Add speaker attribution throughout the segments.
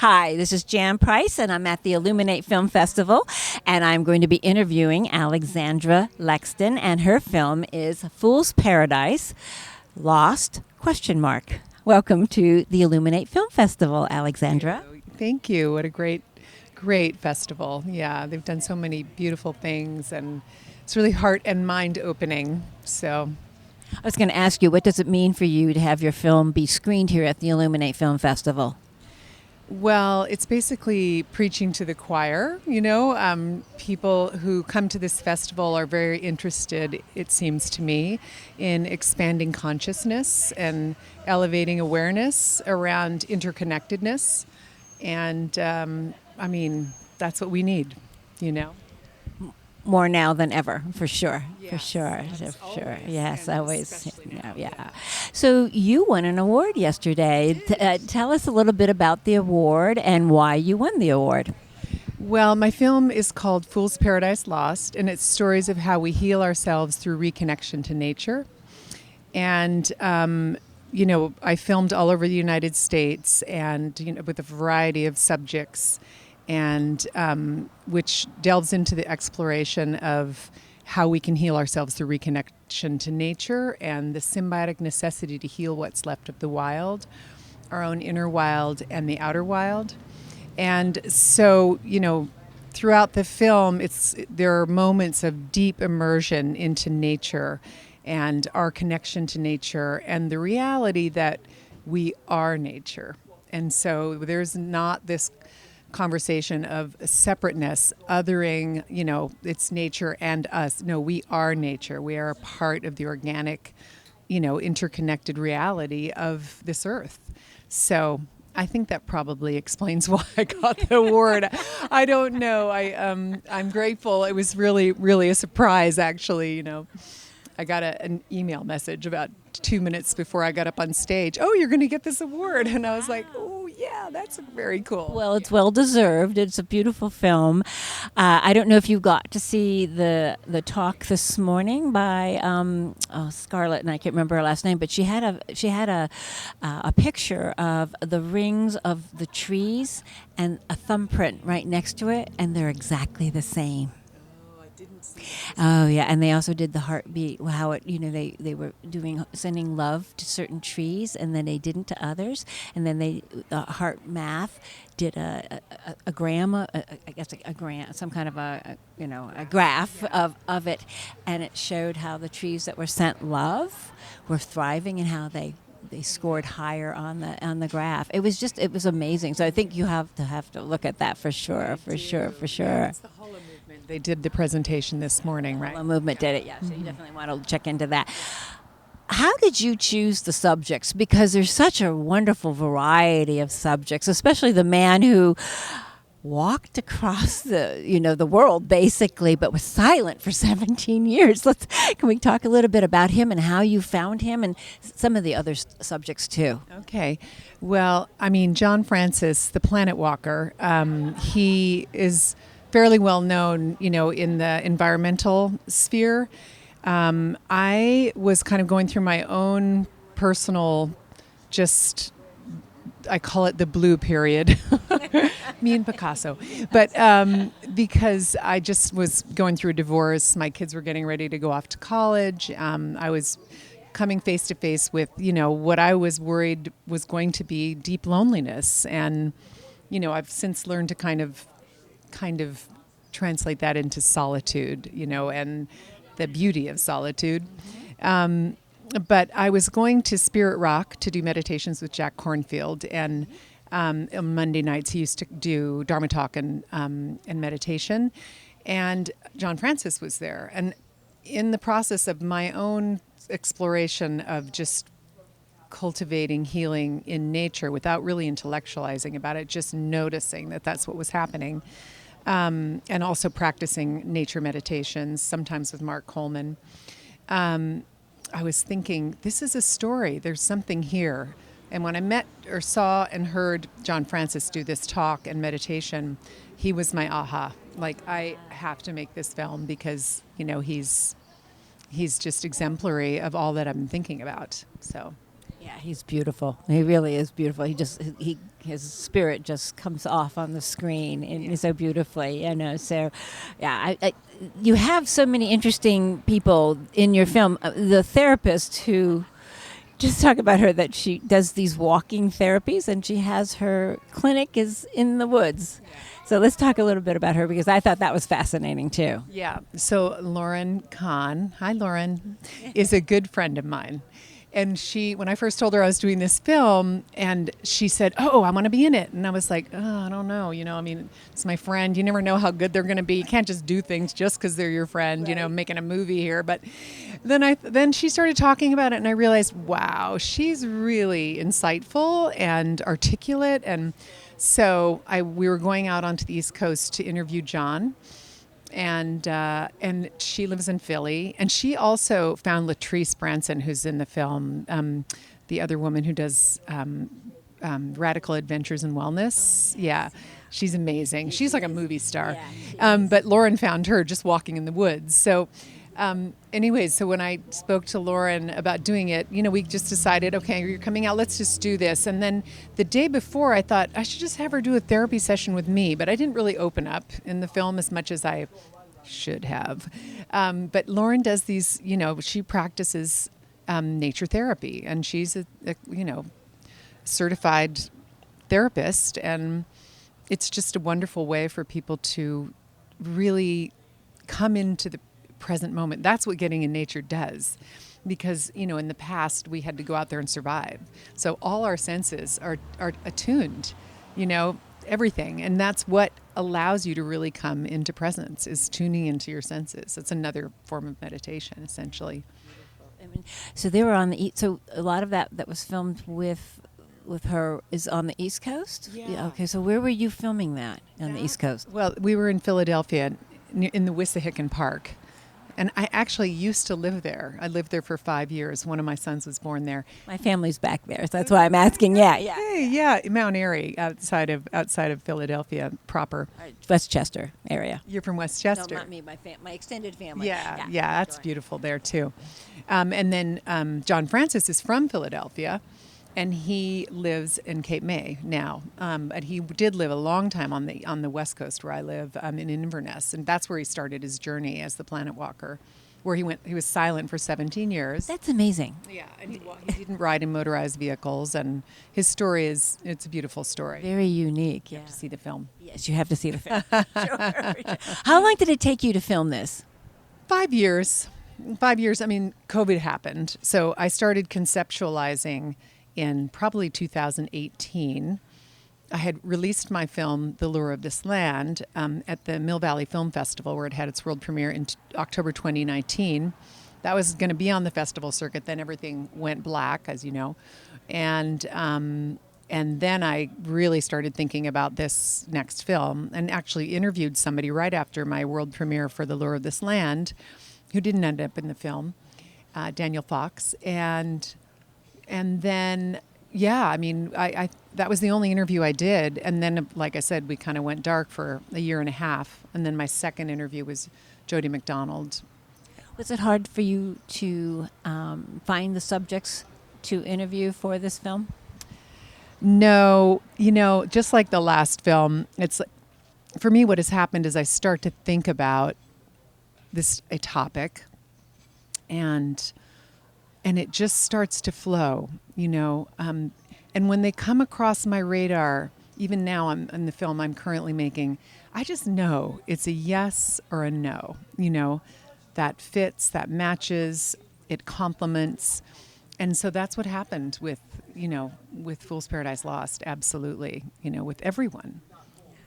Speaker 1: Hi, this is Jan Price, and I'm at the Illuminate Film Festival, and I'm going to be interviewing Alexandra Lexton, and her film is Fool's Paradise, Lost, question mark. Welcome to the Illuminate Film Festival, Alexandra.
Speaker 2: Thank you. What a great festival. Yeah, they've done so many beautiful things, and it's really heart and mind opening. So,
Speaker 1: I was going to ask you, what does it mean for you to have your film be screened here at the Illuminate Film Festival?
Speaker 2: well, it's basically preaching to the choir. People who come to this festival are very interested, it seems to me, in expanding consciousness and elevating awareness around interconnectedness. And that's what we need, you know?
Speaker 1: More now than ever, for sure. For
Speaker 2: Yes,
Speaker 1: sure.
Speaker 2: yes,
Speaker 1: For sure.
Speaker 2: always,
Speaker 1: Yes,
Speaker 2: and
Speaker 1: always.
Speaker 2: especially
Speaker 1: Yeah,
Speaker 2: now,
Speaker 1: yeah.
Speaker 2: yeah.
Speaker 1: So you won an award yesterday. Tell us a little bit about the award and why you won the award.
Speaker 2: Well, my film is called Fool's Paradise Lost, and it's stories of how we heal ourselves through reconnection to nature. And, I filmed all over the United States and, with a variety of subjects, and which delves into the exploration of how we can heal ourselves through reconnection to nature and the symbiotic necessity to heal what's left of the wild, our own inner wild and the outer wild. And so, throughout the film, there are moments of deep immersion into nature and our connection to nature and the reality that we are nature. And so there's not this conversation of separateness, othering, it's nature and us. No, we are nature. We are a part of the organic, interconnected reality of this earth. So I think that probably explains why I got the award. I don't know. I'm grateful. It was really, really a surprise, actually. I got an email message about 2 minutes before I got up on stage. Oh, you're going to get this award. And I was like, oh, yeah, that's very cool.
Speaker 1: Well, it's well deserved. It's a beautiful film. I don't know if you got to see the talk this morning by Scarlett, and I can't remember her last name, but she had a picture of the rings of the trees and a thumbprint right next to it, and they're exactly the same. Oh yeah, and they also did the heartbeat. How it, they were sending love to certain trees, and then they didn't to others, and then the heart math did a gram, I guess a gram, some kind of a graph of it, and it showed how the trees that were sent love were thriving and how they scored higher on the graph. It was amazing. So I think you have to look at that for sure.
Speaker 2: Yeah, it's the Holo movement. They did the presentation this morning, right?
Speaker 1: The movement did it, yeah. So you definitely want to check into that. How did you choose the subjects? Because there's such a wonderful variety of subjects, especially the man who walked across the world basically, but was silent for 17 years. Can we talk a little bit about him and how you found him and some of the other subjects too?
Speaker 2: Okay. Well, John Francis, the Planetwalker, he is fairly well known, in the environmental sphere. I was kind of going through my own personal, I call it the blue period, me and Picasso. But because I just was going through a divorce, my kids were getting ready to go off to college. I was coming face to face with, what I was worried was going to be deep loneliness. And, I've since learned to kind of translate that into solitude, and the beauty of solitude. But I was going to Spirit Rock to do meditations with Jack Kornfield, and on Monday nights he used to do Dharma talk and meditation, and John Francis was there. And in the process of my own exploration of just cultivating healing in nature without really intellectualizing about it, just noticing that that's what was happening, and also practicing nature meditations, sometimes with Mark Coleman. I was thinking, this is a story. There's something here. And when I met or saw and heard John Francis do this talk and meditation, he was my aha. Like, I have to make this film because, he's just exemplary of all that I'm thinking about. So.
Speaker 1: Yeah, he's beautiful. He really is beautiful. His spirit just comes off on the screen and so beautifully, you know. So, yeah, you have so many interesting people in your film. The therapist who, just talk about her, that she does these walking therapies and she has her clinic is in the woods. So let's talk a little bit about her, because I thought that was fascinating too.
Speaker 2: Yeah. So Lauren Kahn, hi Lauren, is a good friend of mine. And when I first told her I was doing this film, and she said, "Oh, I want to be in it." And I was like, "Oh, I don't know. You know, I mean, it's my friend. You never know how good they're going to be. You can't just do things just because they're your friend, right. You know, making a movie here." But then she started talking about it, and I realized, wow, she's really insightful and articulate. And so we were going out onto the East Coast to interview John. And she lives in Philly, and she also found Latrice Branson, who's in the film, the other woman who does Radical Adventures in Wellness. Yeah, she's amazing. She's like a movie star. But Lauren found her just walking in the woods. So anyways, so when I spoke to Lauren about doing it, you know, we just decided, okay, you're coming out, let's just do this. And then the day before, I thought I should just have her do a therapy session with me, but I didn't really open up in the film as much as I should have. But Lauren does these, you know, she practices nature therapy, and she's a you know, certified therapist, and it's just a wonderful way for people to really come into the present moment. That's what getting in nature does, because, you know, in the past we had to go out there and survive. So all our senses are attuned, you know, everything. And that's what allows you to really come into presence, is tuning into your senses. It's another form of meditation, essentially.
Speaker 1: I mean, so they were on the so a lot of that was filmed with her is on the East Coast?
Speaker 2: Yeah.
Speaker 1: Okay, so where were you filming that on the East Coast?
Speaker 2: Well, we were in Philadelphia in the Wissahickon Park. And I actually used to live there. I lived there for 5 years. One of my sons was born there.
Speaker 1: My family's back there, so that's why I'm asking. Yeah.
Speaker 2: Hey, yeah, Mount Airy, outside of Philadelphia proper.
Speaker 1: Westchester area.
Speaker 2: You're from Westchester.
Speaker 1: No, not me. My extended family.
Speaker 2: Yeah, that's beautiful there too. And then John Francis is from Philadelphia, and he lives in Cape May now. But he did live a long time on the West Coast where I live, in Inverness, and that's where he started his journey as the Planetwalker, where he was silent for 17 years.
Speaker 1: That's amazing.
Speaker 2: Yeah, and he didn't ride in motorized vehicles, and his story it's a beautiful story.
Speaker 1: Very unique.
Speaker 2: You have to see the film.
Speaker 1: Yes, you have to see the film. Sure. How long did it take you to film this?
Speaker 2: 5 years. 5 years. I mean, COVID happened, so I started conceptualizing in probably 2018. I had released my film, The Lure of This Land, at the Mill Valley Film Festival, where it had its world premiere in October 2019. That was going to be on the festival circuit. Then everything went black, as you know. And then I really started thinking about this next film, and actually interviewed somebody right after my world premiere for The Lure of This Land, who didn't end up in the film, Daniel Fox. And then, yeah, I mean, I that was the only interview I did. And then, like I said, we kind of went dark for a year and a half. And then my second interview was Jody McDonald.
Speaker 1: Was it hard for you to find the subjects to interview for this film?
Speaker 2: No, you know, just like the last film, it's for me, what has happened is I start to think about a topic, and it just starts to flow, you know. And when they come across my radar, even now in the film I'm currently making, I just know it's a yes or a no, you know, that fits, that matches, it complements. And so that's what happened with Fool's Paradise Lost, absolutely, you know, with everyone.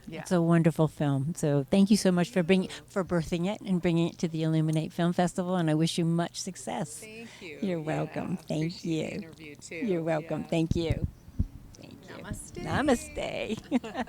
Speaker 2: Yeah.
Speaker 1: It's a wonderful film. So thank you so much for birthing it and bringing it to the Illuminate Film Festival, and I wish you much success.
Speaker 2: Thank you.
Speaker 1: You're welcome. Thank you.
Speaker 2: The interview too.
Speaker 1: You're welcome. Thank you. Thank you.
Speaker 2: Namaste.
Speaker 1: Namaste.